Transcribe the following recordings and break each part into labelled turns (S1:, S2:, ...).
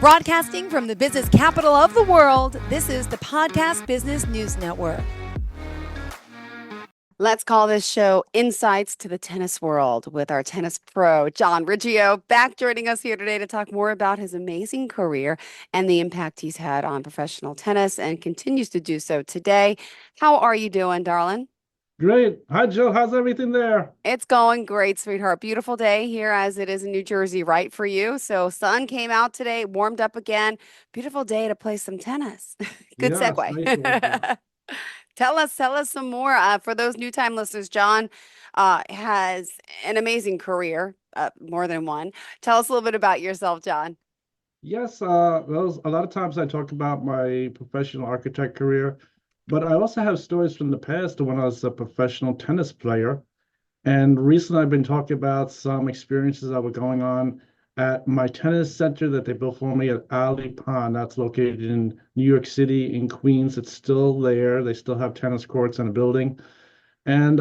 S1: Broadcasting from the business capital of the world, this is the Podcast Business News Network.
S2: Let's call this show Insights to the Tennis World with our tennis pro, John Riggio, back joining us here today to talk more about his amazing career and the impact he's had on professional tennis and continues to do so today. How are you doing, darling?
S3: Great. Hi, Joe. How's everything there?
S2: It's going great, sweetheart. Beautiful day here as it is in New Jersey, right for you. So sun came out today, warmed up again. Beautiful day to play some tennis. Good
S3: Yes, nice
S2: segue. Tell us some more. For those new time listeners, John has an amazing career, more than one. Tell us a little bit about yourself, John.
S3: Yes, a lot of times I talk about my professional architect career, but I also have stories from the past when I was a professional tennis player. And recently I've been talking about some experiences that were going on at my tennis center that they built for me at Alley Pond. That's located in New York City, in Queens. It's still there. They still have tennis courts and a building. And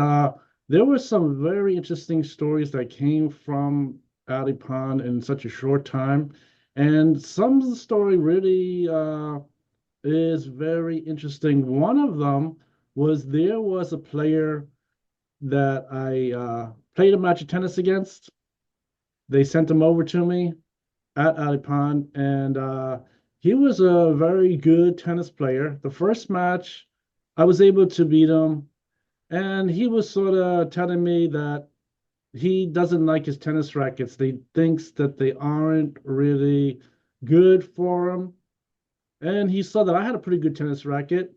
S3: there were some very interesting stories that came from Alley Pond in such a short time. And some of the story really is very interesting. One of them was there was a player that I played a match of tennis against. They sent him over to me at Alley Pond, and he was a very good tennis player. The first match, I was able to beat him, and he was sort of telling me that he doesn't like his tennis rackets. They thinks that they aren't really good for him. And he saw that I had a pretty good tennis racket,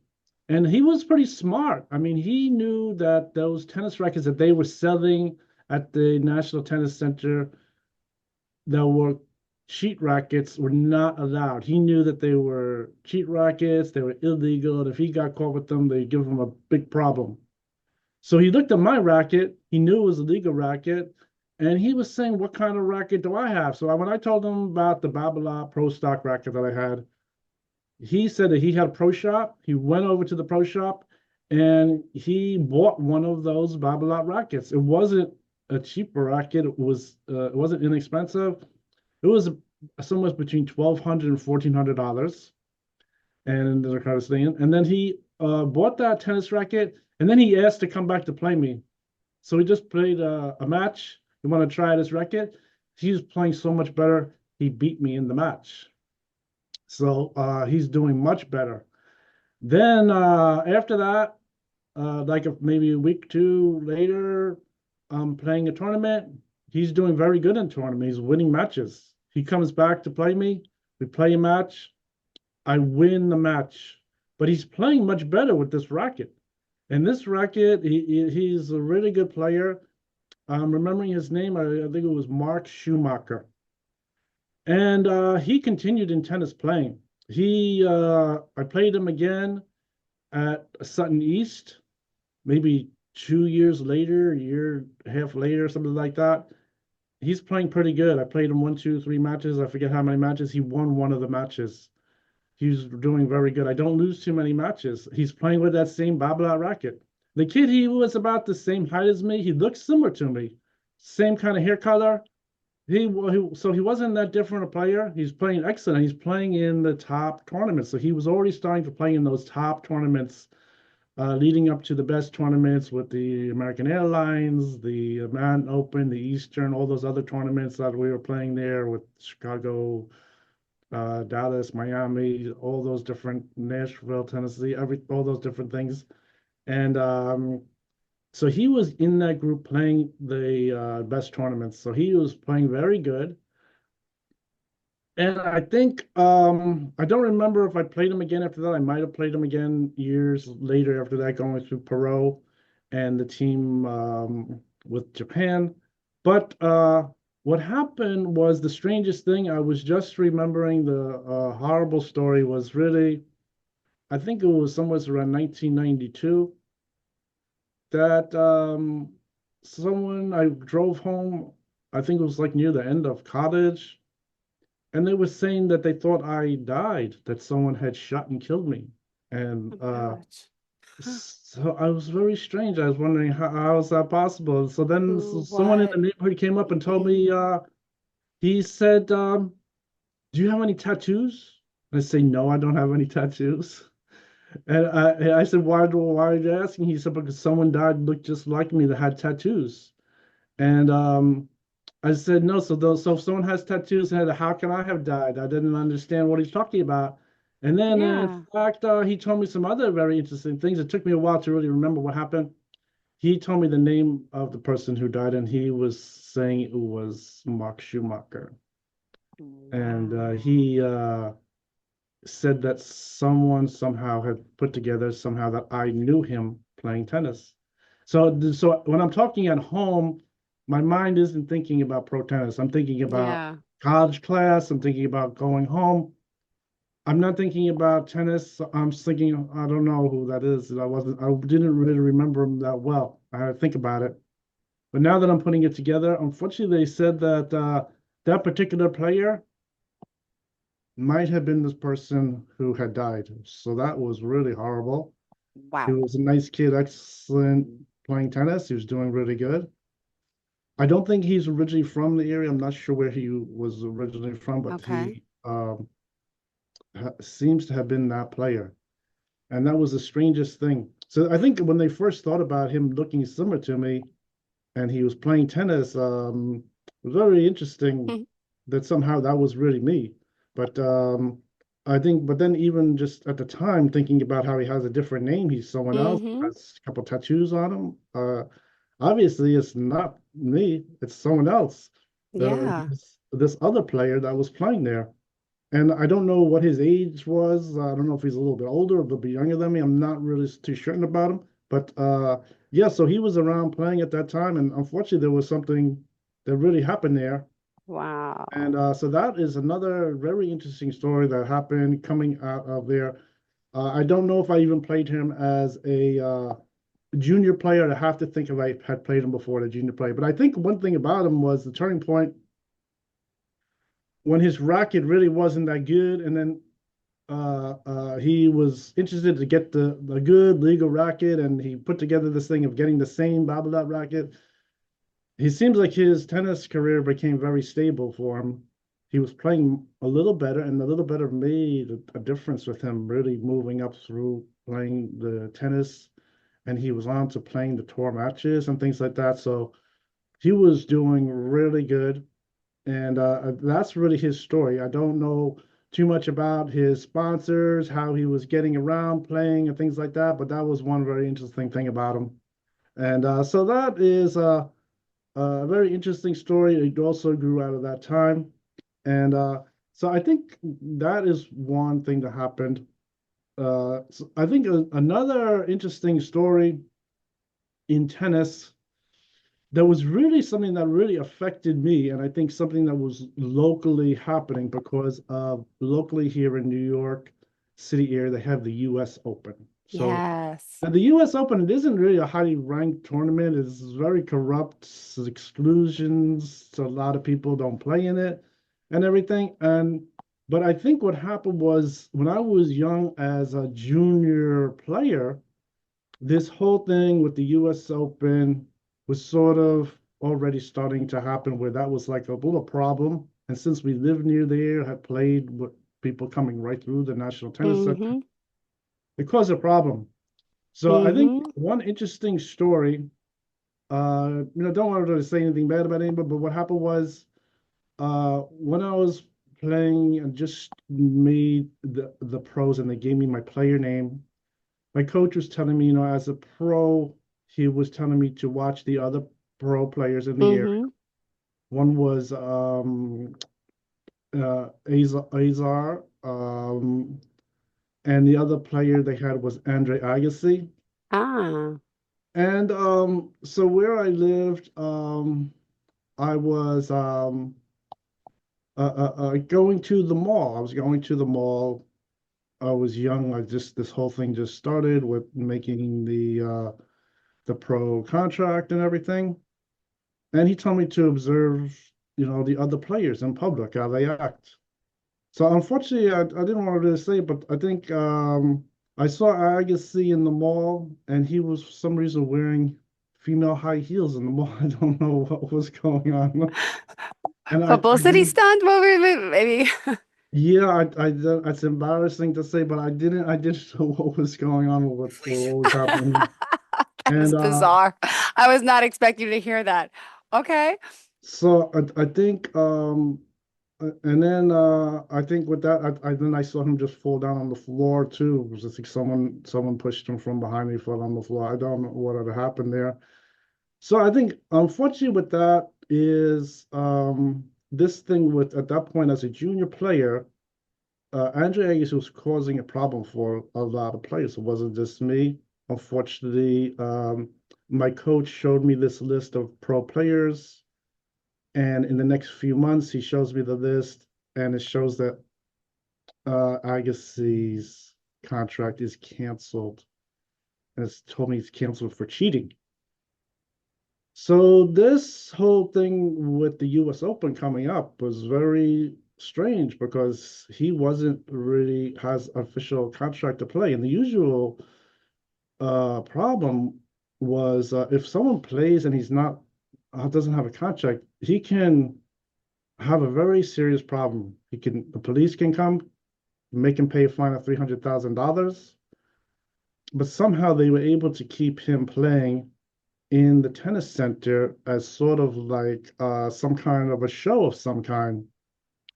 S3: and he was pretty smart. I mean, he knew that those tennis rackets that they were selling at the National Tennis Center that were cheat rackets were not allowed. He knew that they were cheat rackets, they were illegal, and if he got caught with them, they'd give him a big problem. So he looked at my racket, he knew it was a legal racket, and he was saying, what kind of racket do I have? So when I told him about the Babolat Pro Stock racket that I had, he said that he had a pro shop. He went over to the pro shop and he bought one of those Babolat rackets. It wasn't a cheaper racket. It wasn't inexpensive. It was somewhere between $1,200 and $1,400. And they're kind of saying, and then he bought that tennis racket, and then he asked to come back to play me. So we just played a match. You want to try this racket? He was playing so much better. He beat me in the match. So he's doing much better. Then after that, like maybe a week or two later, I'm playing a tournament. He's doing very good in tournament. He's winning matches. He comes back to play me. We play a match. I win the match. But he's playing much better with this racket. And this racket, he's a really good player. I'm remembering his name. I think it was Mark Schumacher. And he continued in tennis playing. I played him again at Sutton East, maybe 2 years later, a year and a half later, something like that. He's playing pretty good. I played him 1, 2, 3 matches. I forget how many matches. He won one of the matches. He's doing very good. I don't lose too many matches. He's playing with that same Babolat racket. The kid, he was about the same height as me. He looks similar to me. Same kind of hair color. So he wasn't that different a player. He's playing excellent. He's playing in the top tournaments. So he was already starting to play in those top tournaments, leading up to the best tournaments with the American Airlines, the Manhattan Open, the Eastern, all those other tournaments that we were playing there with Chicago, Dallas, Miami, all those different Nashville, Tennessee, all those different things. And so he was in that group playing the best tournaments. So he was playing very good. And I think, I don't remember if I played him again after that. I might have played him again years later after that, going through Perot and the team with Japan. But what happened was the strangest thing. I was just remembering the horrible story was really, I think it was somewhere around 1992. That someone I drove home, I think it was like near the end of college, and they were saying that they thought I died, that someone had shot and killed me. And so I was very strange. I was wondering how is that possible? So then someone in the neighborhood came up and told me, he said, do you have any tattoos? I say, no, I don't have any tattoos. And I said, why are you asking? He said, because someone died looked just like me that had tattoos. And I said, no, so if someone has tattoos, how can I have died? I didn't understand what he's talking about. And then, in
S2: Yeah.
S3: fact, he told me some other very interesting things. It took me a while to really remember what happened. He told me the name of the person who died, and he was saying it was Mark Schumacher. And
S2: Wow.
S3: he said that someone somehow had put together somehow that I knew him playing tennis. So when I'm talking at home, my mind isn't thinking about pro tennis. I'm thinking about
S2: Yeah.
S3: college class. I'm thinking about going home. I'm not thinking about tennis. I'm just thinking, I don't know who that is. I didn't really remember him that well. I had to think about it. But now that I'm putting it together, unfortunately, they said that that particular player might have been this person who had died. So that was really horrible. He
S2: Wow.
S3: was a nice kid, excellent playing tennis. He was doing really good. I don't think he's originally from the area. I'm not sure where he was originally from, but
S2: Okay.
S3: he seems to have been that player. And that was the strangest thing. So I think when they first thought about him looking similar to me and he was playing tennis, it was very interesting that somehow that was really me. But I think, but then even just at the time, thinking about how he has a different name, he's someone else,
S2: Mm-hmm.
S3: has a couple tattoos on him. Obviously, it's not me, it's someone else.
S2: Yeah.
S3: This other player that was playing there. And I don't know what his age was. I don't know if he's a little bit older or a little bit younger than me. I'm not really too certain about him. But yeah, so he was around playing at that time. And unfortunately, there was something that really happened there. And
S2: Wow.
S3: so that is another very interesting story that happened coming out of there. I don't know if I even played him as a junior player. I have to think if I had played him before the junior player. But I think one thing about him was the turning point when his racket really wasn't that good. And then he was interested to get the good legal racket, and he put together this thing of getting the same Babolat racket. He seems like his tennis career became very stable for him. He was playing a little better, and a little better made a difference with him really moving up through playing the tennis, and he was on to playing the tour matches and things like that. So he was doing really good. And that's really his story. I don't know too much about his sponsors, how he was getting around playing and things like that, but that was one very interesting thing about him. And so that is a very interesting story. It also grew out of that time. And so I think that is one thing that happened. So I think another interesting story in tennis there was really something that really affected me, and I think something that was locally happening because locally here in New York City area, they have the U.S. Open. So
S2: Yes.
S3: and the U.S. Open, it isn't really a highly ranked tournament. It's very corrupt, exclusions. So a lot of people don't play in it and everything. And but I think what happened was when I was young as a junior player, this whole thing with the US Open was sort of already starting to happen where that was like a little problem. And since we lived near there, had played with people coming right through the National Tennis Center,
S2: Mm-hmm.
S3: it caused a problem. So I think
S2: Mm-hmm.
S3: one interesting story, don't want to say anything bad about anybody, but what happened was when I was playing and just made the pros and they gave me my player name, my coach was telling me, as a pro, he was telling me to watch the other pro players in the area.
S2: Mm-hmm.
S3: One was Azar, and the other player they had was Andre Agassi.
S2: Ah.
S3: And so where I lived, I was going to the mall. I was going to the mall. I was young. This whole thing just started with making the pro contract and everything. And he told me to observe, the other players in public, how they act. So unfortunately, I didn't want to say, but I think I saw Agassi in the mall, and he was for some reason wearing female high heels in the mall. I don't know what was going on. And I
S2: Publicity
S3: didn't,
S2: stunt? Well, maybe.
S3: Yeah, that's embarrassing to say, but I didn't know what was going on with what was happening.
S2: That was
S3: And
S2: bizarre. I was not expecting to hear that. Okay.
S3: so I think and then I think with that I then I saw him just fall down on the floor too. It was just like someone pushed him from behind me, fell on the floor. I don't know what had happened there. So I think unfortunately with that is this thing with at that point as a junior player, Andre Agassi was causing a problem for a lot of players. It wasn't just me. Unfortunately, my coach showed me this list of pro players, and in the next few months, he shows me the list, and it shows that Agassi's contract is canceled. And it's told me he's canceled for cheating. So this whole thing with the U.S. Open coming up was very strange because he wasn't really has official contract to play. And the usual problem was if someone plays and he's not doesn't have a contract, he can have a very serious problem. The police can come, make him pay a fine of $300,000. But somehow they were able to keep him playing in the tennis center as sort of like some kind of a show of some kind.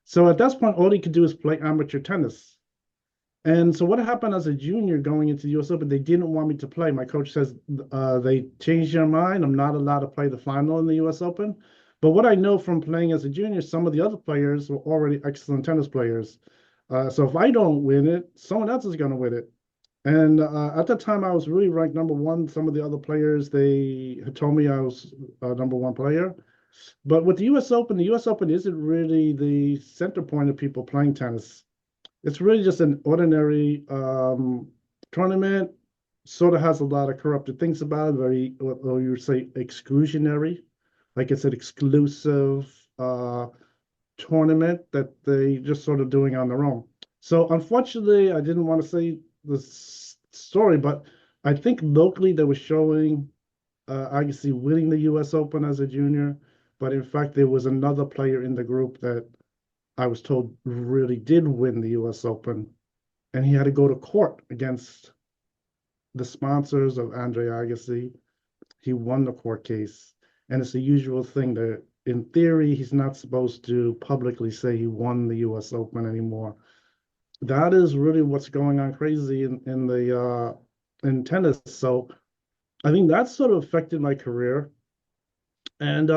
S3: So at that point, all he could do is play amateur tennis. And so what happened as a junior going into the US Open, they didn't want me to play. My coach says they changed their mind. I'm not allowed to play the final in the US Open. But what I know from playing as a junior, some of the other players were already excellent tennis players. So if I don't win it, someone else is going to win it. And at that time, I was really ranked number one. Some of the other players, they had told me I was a number one player. But with the US Open isn't really the center point of people playing tennis. It's really just an ordinary tournament. Sort of has a lot of corrupted things about it. Very, what you would say, exclusionary. Like it's an exclusive tournament that they just sort of doing on their own. So unfortunately, I didn't want to say this story, but I think locally they were showing Agassi winning the U.S. Open as a junior, but in fact there was another player in the group that I was told really did win the U.S. Open, and he had to go to court against the sponsors of Andre Agassi. He won the court case, and it's the usual thing that in theory he's not supposed to publicly say he won the U.S. Open anymore. That is really what's going on crazy in the in tennis. So I think that sort of affected my career, and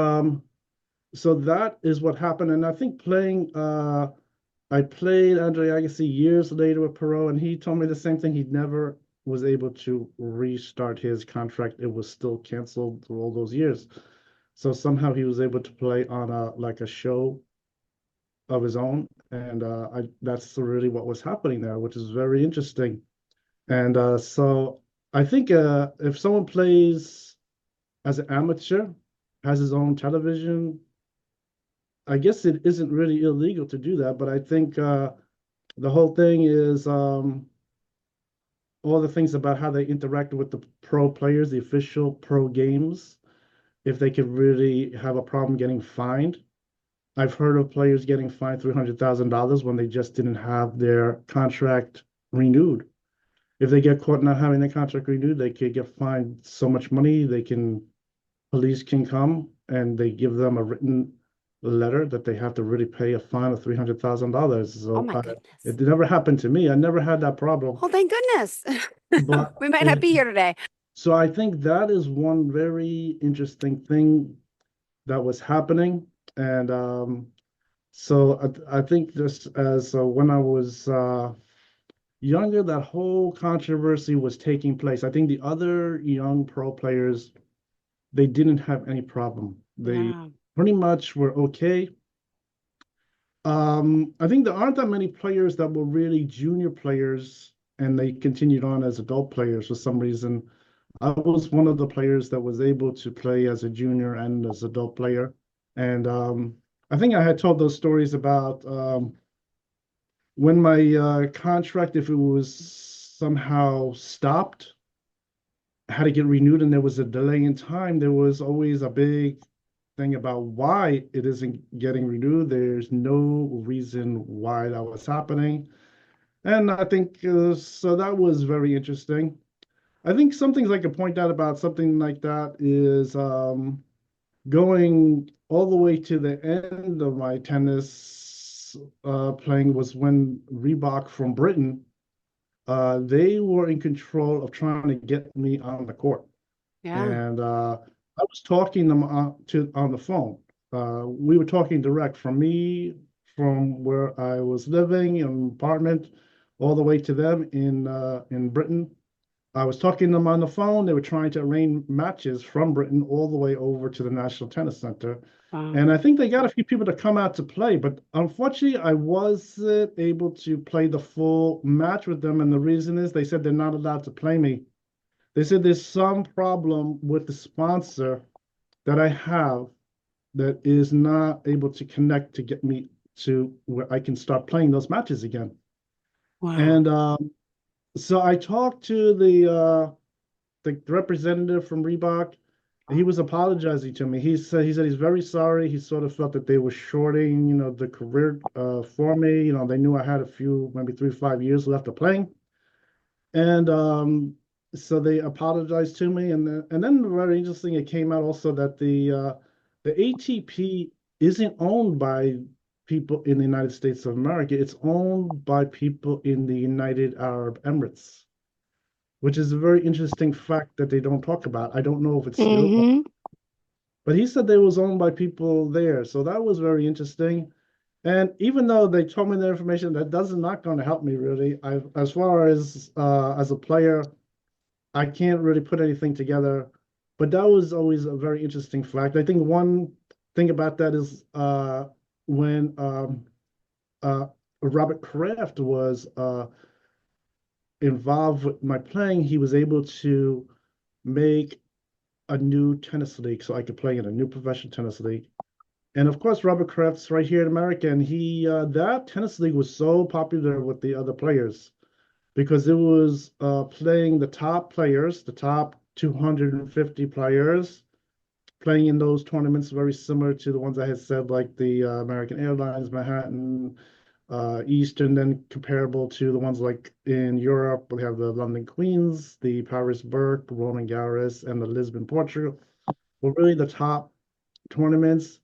S3: so that is what happened. And I think I played Andre Agassi years later with Perot, and he told me the same thing. He never was able to restart his contract. It was still canceled through all those years. So somehow he was able to play on a show of his own, and that's really what was happening there, which is very interesting. And so I think if someone plays as an amateur, has his own television, I guess it isn't really illegal to do that. But I think the whole thing is all the things about how they interact with the pro players, the official pro games, if they could really have a problem getting fined. I've heard of players getting fined $300,000 when they just didn't have their contract renewed. If they get caught not having their contract renewed, they could get fined so much money. Police can come and they give them a written letter that they have to really pay a fine of $300,000.
S2: Oh
S3: So
S2: my goodness.
S3: it never happened to me. I never had that problem.
S2: Oh, thank goodness.
S3: But
S2: We might not be here today.
S3: so I think that is one very interesting thing that was happening. And so I think just as when I was younger, that whole controversy was taking place. I think the other young pro players, they didn't have any problem. They
S2: Yeah.
S3: pretty much were okay. I think there aren't that many players that were really junior players and they continued on as adult players for some reason. I was one of the players that was able to play as a junior and as adult player. And I think I had told those stories about when my contract, if it was somehow stopped, had to get renewed and there was a delay in time, there was always a big thing about why it isn't getting renewed. There's no reason why that was happening. And I think so that was very interesting. I think some things I could point out about something like that is going all the way to the end of my tennis playing was when Reebok from Britain, they were in control of trying to get me on the court.
S2: Yeah.
S3: And I was talking them on the phone. We were talking direct from me, from where I was living in an apartment, all the way to them in Britain. I was talking to them on the phone. They were trying to arrange matches from Britain all the way over to the National Tennis Center.
S2: Wow.
S3: And I think they got a few people to come out to play, but unfortunately, I wasn't able to play the full match with them. And the reason is they said they're not allowed to play me. They said there's some problem with the sponsor that I have that is not able to connect to get me to where I can start playing those matches again.
S2: Wow.
S3: And so I talked to the representative from Reebok. He was apologizing to me. He said he's very sorry. He sort of felt that they were shorting, the career for me. They knew I had a few, maybe 3 or 5 years left of playing. And so they apologized to me, and then very interesting, it came out also that the ATP isn't owned by people in the United States of America. It's owned by people in the United Arab Emirates, which is a very interesting fact that they don't talk about. I don't know if it's still,
S2: Mm-hmm.
S3: but he said they was owned by people there, so that was very interesting. And even though they told me the information, that does not going to help me really. As far as a player, I can't really put anything together, but that was always a very interesting fact. I think one thing about that is when uh, Robert Kraft was involved with my playing, he was able to make a new tennis league so I could play in a new professional tennis league. And of course, Robert Kraft's right here in America, and he that tennis league was so popular with the other players because it was playing the top players, the top 250 players, playing in those tournaments very similar to the ones I had said, like the American Airlines, Manhattan, Eastern, then comparable to the ones like in Europe. We have the London Queens, the Paris Berck, Roland Garros, and the Lisbon, Portugal. Were really the top tournaments.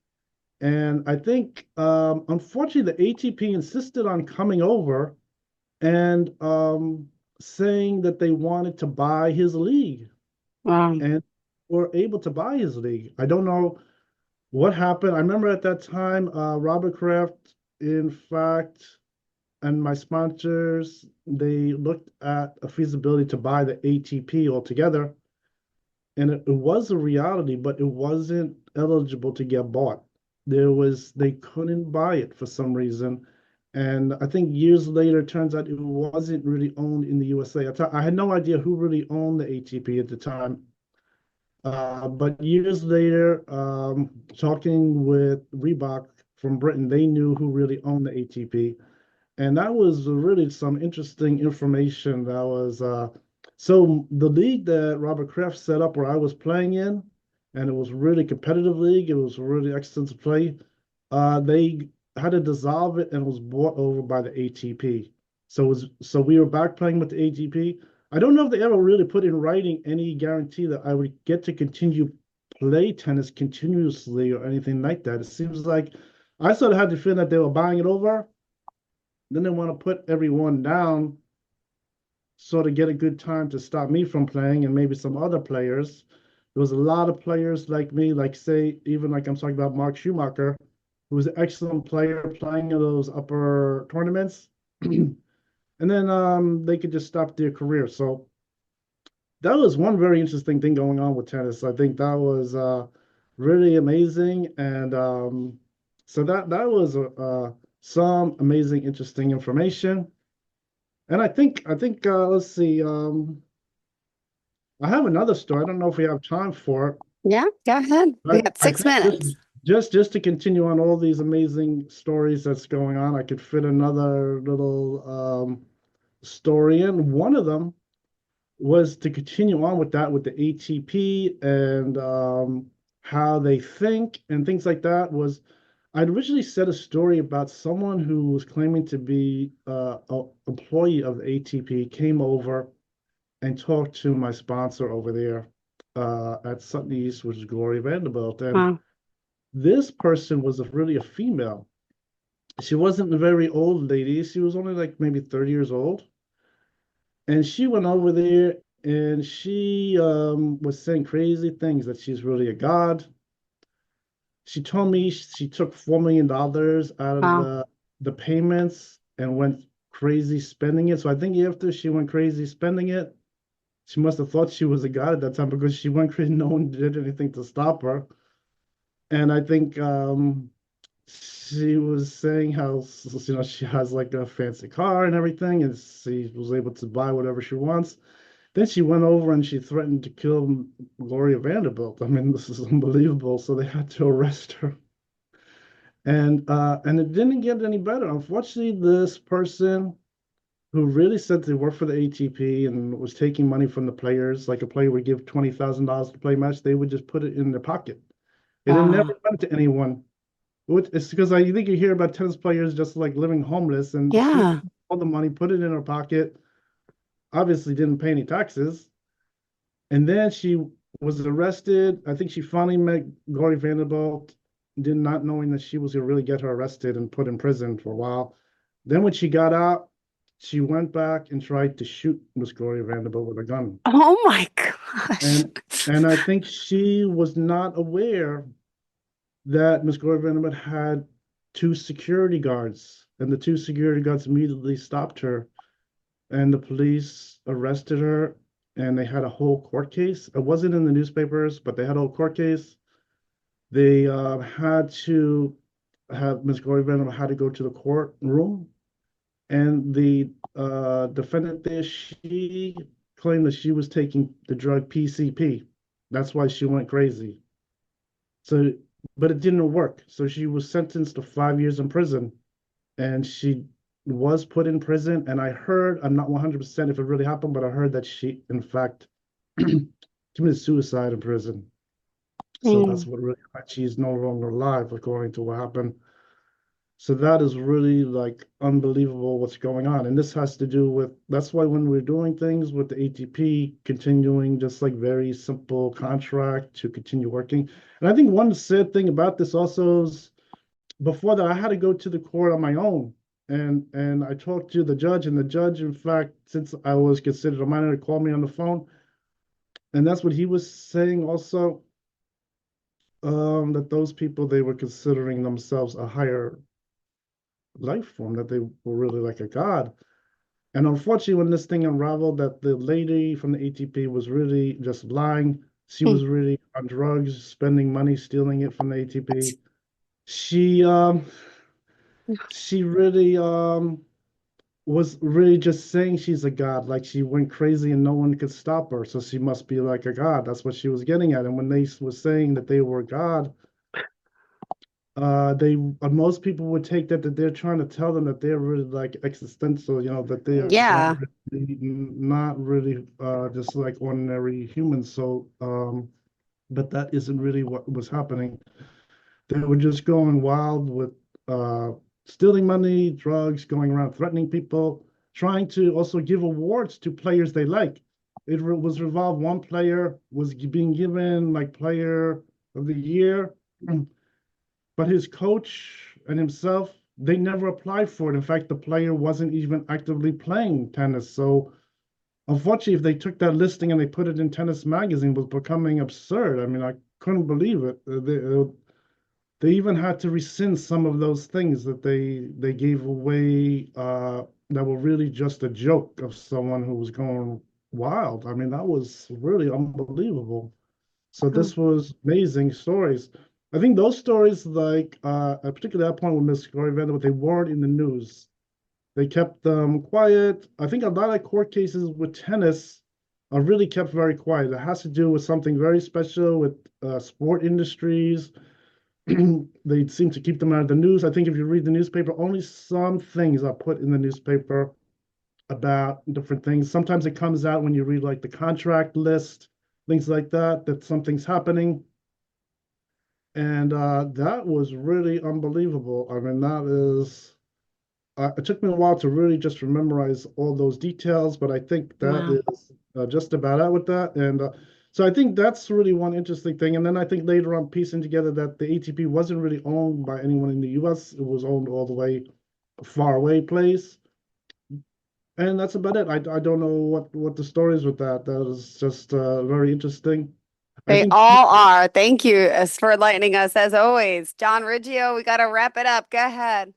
S3: And I think, unfortunately, the ATP insisted on coming over and saying that they wanted to buy his league
S2: Wow.
S3: and were able to buy his league. I don't know what happened. I remember at that time, Robert Kraft, in fact, and my sponsors, they looked at a feasibility to buy the ATP altogether. And it was a reality, but it wasn't eligible to get bought. They couldn't buy it for some reason. And I think years later, it turns out it wasn't really owned in the USA. I had no idea who really owned the ATP at the time. But years later, talking with Reebok from Britain, they knew who really owned the ATP. And that was really some interesting information. That was so the league that Robert Kraft set up where I was playing in, and it was really competitive league. It was really excellent to play. They had to dissolve it and it was bought over by the ATP. So we were back playing with the ATP. I don't know if they ever really put in writing any guarantee that I would get to continue play tennis continuously or anything like that. It seems like I sort of had the feeling that they were buying it over, then they want to put everyone down, sort of get a good time to stop me from playing and maybe some other players. There was a lot of players like me, like say, even like I'm talking about Mark Schumacher, who was an excellent player playing in those upper tournaments. And then they could just stop their career. So that was one very interesting thing going on with tennis. I think that was really amazing. And so that was some amazing, interesting information. And I think let's see. I have another story. I don't know if we have time for it,
S2: Yeah, go ahead. We
S3: but
S2: got
S3: I
S2: six
S3: think just
S2: minutes.
S3: just to continue on all these amazing stories that's going on, I could fit another little story in. One of them was to continue on with that with the ATP and how they think and things like that was I'd originally said a story about someone who was claiming to be a employee of the ATP came over and talked to my sponsor over there at Sutton East, which is Gloria Vanderbilt. And
S2: Wow.
S3: this person was really a female. She wasn't a very old lady. She was only like maybe 30 years old. And she went over there and she was saying crazy things that she's really a god. She told me she took $4 million out of
S2: Wow.
S3: the payments and went crazy spending it. So I think after she went crazy spending it, she must have thought she was a god at that time because she went crazy. No one did anything to stop her. And I think she was saying how she has like a fancy car and everything, and she was able to buy whatever she wants. Then she went over and she threatened to kill Gloria Vanderbilt. I mean, this is unbelievable. So they had to arrest her. And it didn't get any better. Unfortunately, this person who really said they worked for the ATP and was taking money from the players, like a player would give $20,000 to play a match, they would just put it in their pocket. It
S2: Wow.
S3: never went to anyone. It's because I think you hear about tennis players just like living homeless, and she
S2: Yeah.
S3: all the money, put it in her pocket, obviously didn't pay any taxes. And then she was arrested. I think she finally met Gloria Vanderbilt, did not knowing that she was going to really get her arrested and put in prison for a while. Then when she got out, she went back and tried to shoot Miss Gloria Vanderbilt with a gun.
S2: Oh my gosh.
S3: And and I think she was not aware that Miss Gloria Vanderbilt had two security guards, and the two security guards immediately stopped her, and the police arrested her, and they had a whole court case. It wasn't in the newspapers, but they had a whole court case. They had to have Miss Gloria Vanderbilt had to go to the courtroom, and the defendant there, she claimed that she was taking the drug PCP. That's why she went crazy. So, but it didn't work. So she was sentenced to 5 years in prison, and she was put in prison. And I heard, I'm not 100% if it really happened, but I heard that she, in fact, committed suicide in prison. So that's
S2: Mm.
S3: what really, she's no longer alive, according to what happened. So that is really like unbelievable what's going on. And this has to do with, that's why when we're doing things with the ATP, continuing just like very simple contract to continue working. And I think one sad thing about this also is before that, I had to go to the court on my own. And I talked to the judge, and the judge, in fact, since I was considered a minor, called me on the phone. And that's what he was saying also, that those people, they were considering themselves a higher life form, that they were really like a god. And unfortunately, when this thing unraveled, that the lady from the ATP was really just lying. She
S2: Hmm.
S3: was really on drugs, spending money, stealing it from the ATP. She really was really just saying she's a god, like she went crazy and no one could stop her, so she must be like a god. That's what she was getting at. And when they were saying that they were god, they most people would take that they're trying to tell them that they're really like existential, that they are
S2: Yeah.
S3: not really just like ordinary humans. So but that isn't really what was happening. They were just going wild with uh, stealing money, drugs, going around threatening people, trying to also give awards to players they like. It was revolved. One player was being given like player of the year, but his coach and himself, they never applied for it. In fact, the player wasn't even actively playing tennis. So unfortunately, if they took that listing and they put it in Tennis Magazine, it was becoming absurd. I mean, I couldn't believe it. They even had to rescind some of those things that they gave away that were really just a joke of someone who was going wild. I mean, that was really unbelievable. So
S2: Oh.
S3: this was amazing stories. I think those stories, like particularly that point with Miss Gloria Vanderbilt, they weren't in the news. They kept them quiet. I think a lot of court cases with tennis are really kept very quiet. It has to do with something very special with sport industries. They seem to keep them out of the news. I think if you read the newspaper, only some things are put in the newspaper about different things. Sometimes it comes out when you read like the contract list, things like that, that something's happening. And that was really unbelievable. I mean, that is, it took me a while to really just memorize all those details, but I think that
S2: Wow.
S3: is just about it with that. And so I think that's really one interesting thing. And then I think later on, piecing together that the ATP wasn't really owned by anyone in the US, it was owned all the way far away place. And that's about it. I don't know what the story is with that. That is just very interesting. I
S2: They
S3: think
S2: all are. Thank you for enlightening us as always. John Riggio, we got to wrap it up. Go ahead.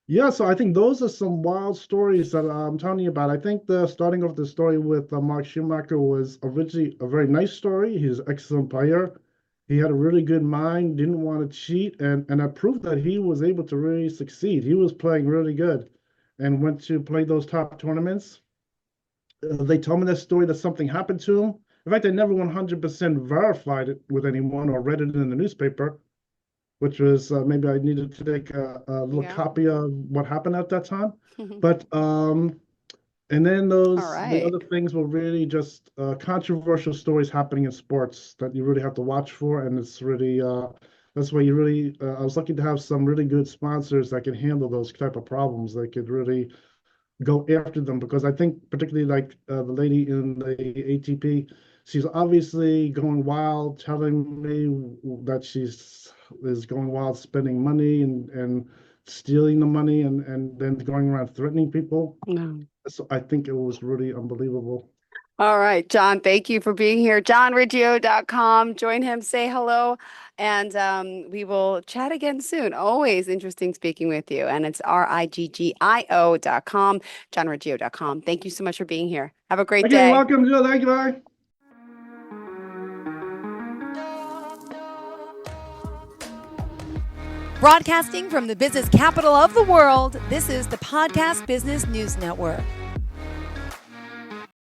S3: Yeah, so I think those are some wild stories that I'm telling you about. I think the starting of the story with Mark Schumacher was originally a very nice story. He's an excellent player. He had a really good mind, didn't want to cheat, and that proved that he was able to really succeed. He was playing really good and went to play those top tournaments. They told me that story that something happened to him. In fact, they never 100% verified it with anyone or read it in the newspaper, which was maybe I needed to take a little
S2: Yeah.
S3: copy of what happened at that time. But and then
S2: All
S3: the
S2: right.
S3: other things were really just controversial stories happening in sports that you really have to watch for, and it's really that's why you really I was lucky to have some really good sponsors that can handle those type of problems. They could really go after them because I think particularly like the lady in the ATP, she's obviously going wild, telling me that she's is going wild, spending money and stealing the money and then going around threatening people.
S2: No.
S3: So I think it was really unbelievable.
S2: All right, John, thank you for being here. JohnRiggio.com. Join him, say hello, and we will chat again soon. Always interesting speaking with you. And it's RIGGIO.com, JohnRiggio.com. Thank you so much for being here. Have a great
S3: Okay,
S2: day.
S3: welcome, Joe. Thank you, bye.
S1: Broadcasting from the business capital of the world, this is the Podcast Business News Network.